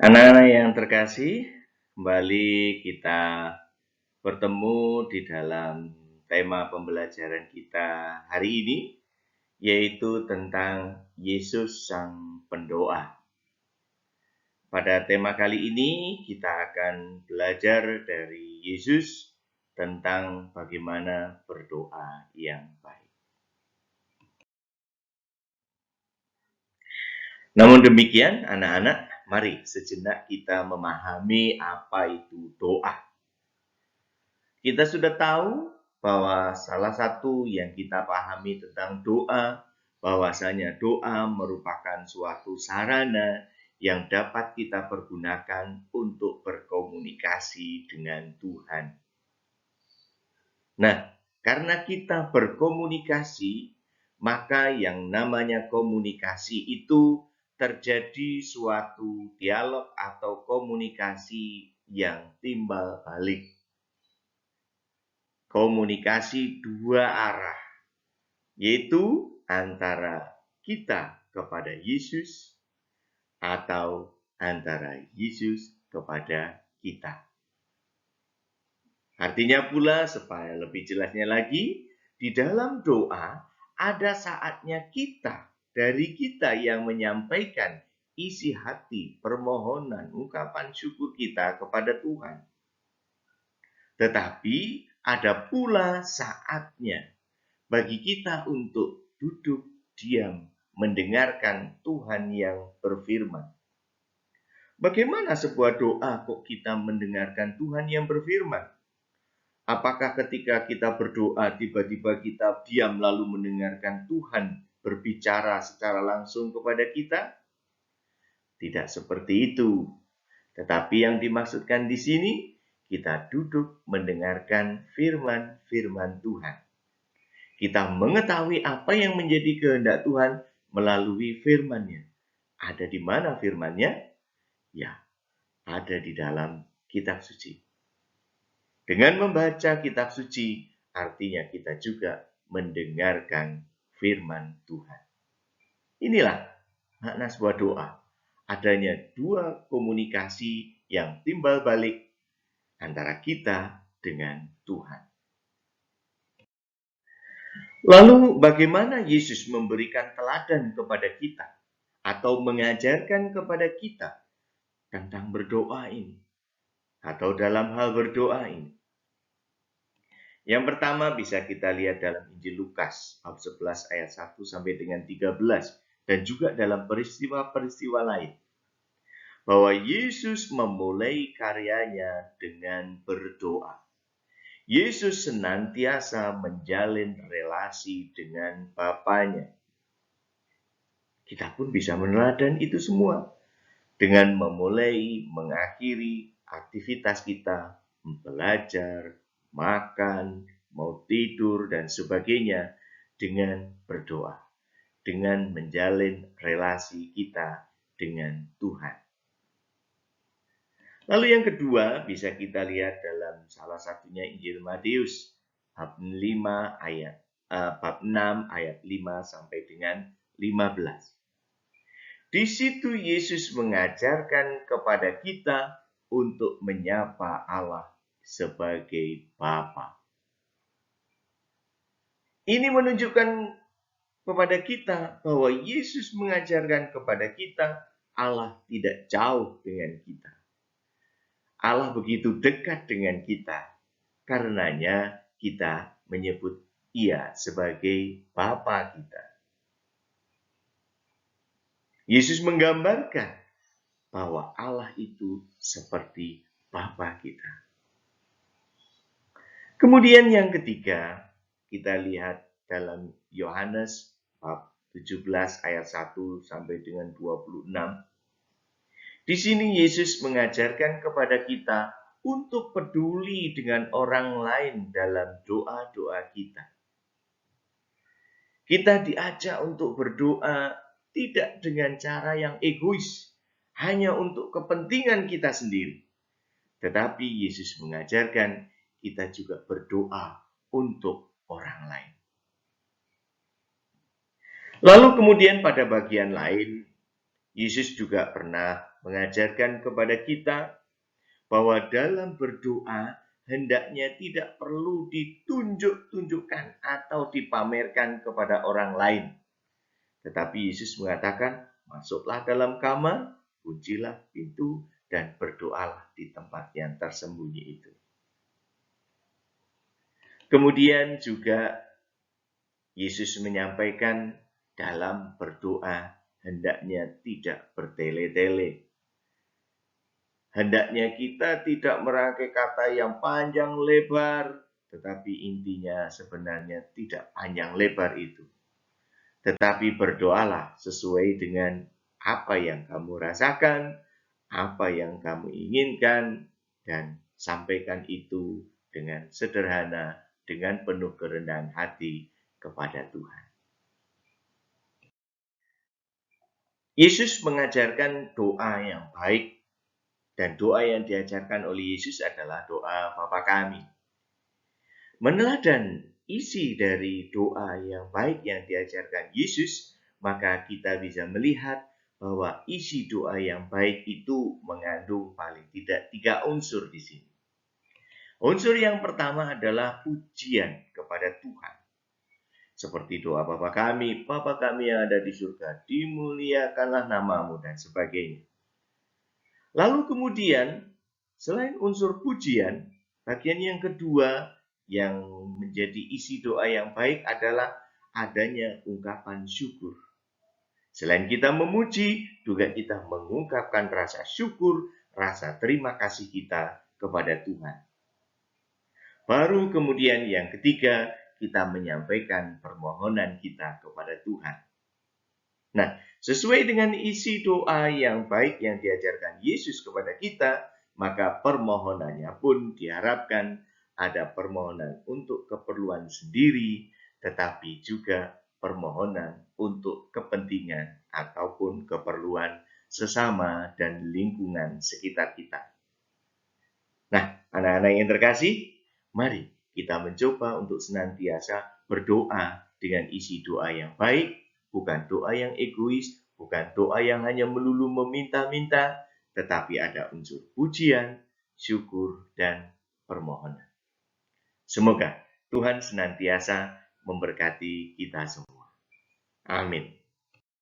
Anak-anak yang terkasih, kembali kita bertemu di dalam tema pembelajaran kita hari ini, yaitu tentang Yesus Sang Pendoa. Pada tema kali ini, kita akan belajar dari Yesus tentang bagaimana berdoa yang baik. Namun demikian, anak-anak, mari sejenak kita memahami apa itu doa. Kita sudah tahu bahwa salah satu yang kita pahami tentang doa, bahwasanya doa merupakan suatu sarana yang dapat kita pergunakan untuk berkomunikasi dengan Tuhan. Nah, karena kita berkomunikasi, maka yang namanya komunikasi itu terjadi suatu dialog atau komunikasi yang timbal balik. Komunikasi dua arah, yaitu antara kita kepada Yesus atau antara Yesus kepada kita. Artinya pula, supaya lebih jelasnya lagi, di dalam doa ada saatnya dari kita yang menyampaikan isi hati, permohonan, ungkapan syukur kita kepada Tuhan. Tetapi ada pula saatnya bagi kita untuk duduk diam, mendengarkan Tuhan yang berfirman. Bagaimana sebuah doa kok kita mendengarkan Tuhan yang berfirman? Apakah ketika kita berdoa tiba-tiba kita diam lalu mendengarkan Tuhan berbicara secara langsung kepada kita? Tidak seperti itu. Tetapi yang dimaksudkan di sini, kita duduk mendengarkan firman-firman Tuhan. Kita mengetahui apa yang menjadi kehendak Tuhan melalui firman-Nya. Ada di mana firman-Nya? Ya, ada di dalam kitab suci. Dengan membaca kitab suci, artinya kita juga mendengarkan firman Tuhan. Inilah makna sebuah doa. Adanya dua komunikasi yang timbal balik antara kita dengan Tuhan. Lalu bagaimana Yesus memberikan teladan kepada kita atau mengajarkan kepada kita tentang berdoa ini atau dalam hal berdoa ini? Yang pertama bisa kita lihat dalam Injil Lukas bab 11 ayat 1 sampai dengan 13 dan juga dalam peristiwa-peristiwa lain. Bahwa Yesus memulai karyanya dengan berdoa. Yesus senantiasa menjalin relasi dengan Bapanya. Kita pun bisa meneladani itu semua dengan memulai, mengakhiri aktivitas kita, belajar, makan, mau tidur, dan sebagainya dengan berdoa, dengan menjalin relasi kita dengan Tuhan. Lalu yang kedua bisa kita lihat dalam salah satunya Injil Matius bab 6 ayat 5 sampai dengan 15. Di situ Yesus mengajarkan kepada kita untuk menyapa Allah sebagai Bapa. Ini menunjukkan kepada kita bahwa Yesus mengajarkan kepada kita Allah tidak jauh dengan kita. Allah begitu dekat dengan kita. Karenanya kita menyebut Ia sebagai Bapa kita. Yesus menggambarkan bahwa Allah itu seperti Bapa kita. Kemudian yang ketiga, kita lihat dalam Yohanes bab 17 ayat 1 sampai dengan 26. Di sini Yesus mengajarkan kepada kita untuk peduli dengan orang lain dalam doa-doa kita. Kita diajak untuk berdoa tidak dengan cara yang egois, hanya untuk kepentingan kita sendiri. Tetapi Yesus mengajarkan kita juga berdoa untuk orang lain. Lalu kemudian pada bagian lain, Yesus juga pernah mengajarkan kepada kita bahwa dalam berdoa hendaknya tidak perlu ditunjuk-tunjukkan atau dipamerkan kepada orang lain. Tetapi Yesus mengatakan, masuklah dalam kamar, kuncilah pintu, dan berdoalah di tempat yang tersembunyi itu. Kemudian juga Yesus menyampaikan dalam berdoa hendaknya tidak bertele-tele. Hendaknya kita tidak merangkai kata yang panjang lebar, tetapi intinya sebenarnya tidak panjang lebar itu. Tetapi berdoalah sesuai dengan apa yang kamu rasakan, apa yang kamu inginkan, dan sampaikan itu dengan sederhana, dengan penuh kerendahan hati kepada Tuhan. Yesus mengajarkan doa yang baik, dan doa yang diajarkan oleh Yesus adalah doa Bapa Kami. Meneladan isi dari doa yang baik yang diajarkan Yesus, maka kita bisa melihat bahwa isi doa yang baik itu mengandung paling tidak 3 unsur di sini. Unsur yang pertama adalah pujian kepada Tuhan. Seperti doa Bapa kami yang ada di surga, dimuliakanlah namamu, dan sebagainya. Lalu kemudian, selain unsur pujian, bagian yang kedua yang menjadi isi doa yang baik adalah adanya ungkapan syukur. Selain kita memuji, juga kita mengungkapkan rasa syukur, rasa terima kasih kita kepada Tuhan. Baru kemudian yang ketiga, kita menyampaikan permohonan kita kepada Tuhan. Nah, sesuai dengan isi doa yang baik yang diajarkan Yesus kepada kita, maka permohonannya pun diharapkan ada permohonan untuk keperluan sendiri, tetapi juga permohonan untuk kepentingan ataupun keperluan sesama dan lingkungan sekitar kita. Nah, anak-anak yang terkasih, mari kita mencoba untuk senantiasa berdoa dengan isi doa yang baik, bukan doa yang egois, bukan doa yang hanya melulu meminta-minta, tetapi ada unsur pujian, syukur, dan permohonan. Semoga Tuhan senantiasa memberkati kita semua. Amin.